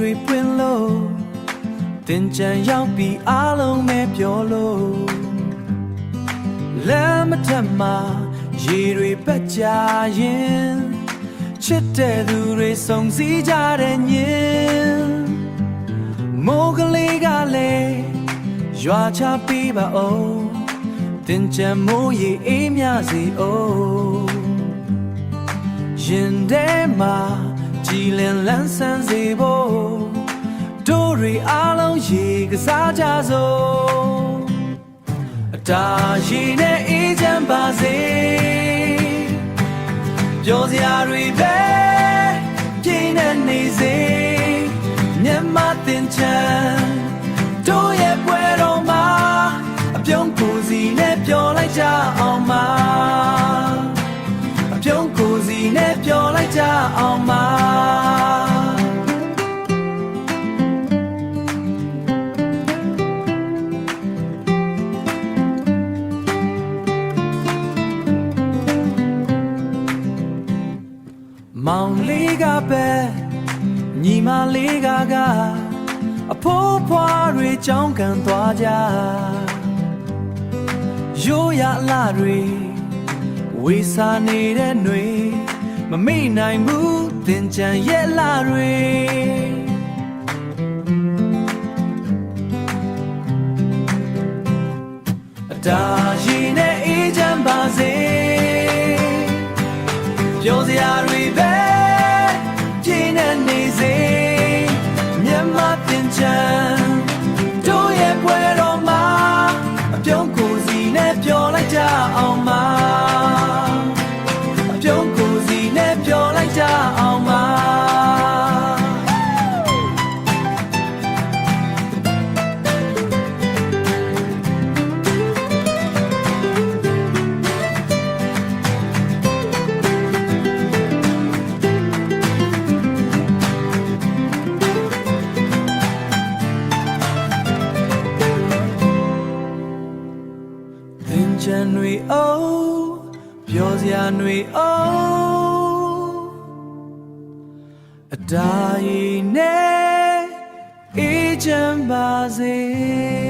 တွေပွင့်လို့တင်ကြံရောက်ပြီးအားလုံးပဲပြောလို့လမ်းမထက်မှာရေတွေပက်ကြရင်ချစ်တဲ့သူတွေစုံစည်းကြတဲ့ညင်မိုးကလေးကလည်းရွာချပေးပါဦးတင်ကြံမိုးရေအေးမြစေဦးရင်ထဲမှာကြည်လင်လန်းဆန်းစေဖို့တို့တွေအားလုံးရေကစားကြစို့အတားရေနဲ့အေးချမ်းပါစေပြောစရာတွေပဲပြင်းနေနေစေမြတ်မတင်ချမ်းတို့ရဲ့ပွဲတော်မှာအပြုံးကိုစီနဲ့ပြောလိုက်ကြအောင်ပါအပြုံးကိုစီနဲ့ပြောလိုက်ကြအောင်ပါမောင်လေးကပဲညီမလေးကအဖိုးဖွားတွေကြောင်းကန်သွားကြရိုးရလာတွေဝေစာနေတဲ့ຫນွေမမေ့နိုင်ဘူးတင်ကြံရဲ့လာတွေအတားရည်နဲ့အေးချမ်းပါစေပြောစရာတွေပဲပြင်းနေနေစေမြတ်မတင်ချမ်းတို့ရဲ့ပွဲတော်မှာအပြုံးကိုစီနဲ့ပြောလိုက်ကြအောင်ပါအပြုံးကိုစီနဲ့ပြောလိုက်ကြအောင်ပါချမ်းတွေအိုးပြောစရာတွေအိုးအတားရည်နဲ့အေးချမ်းပါစေ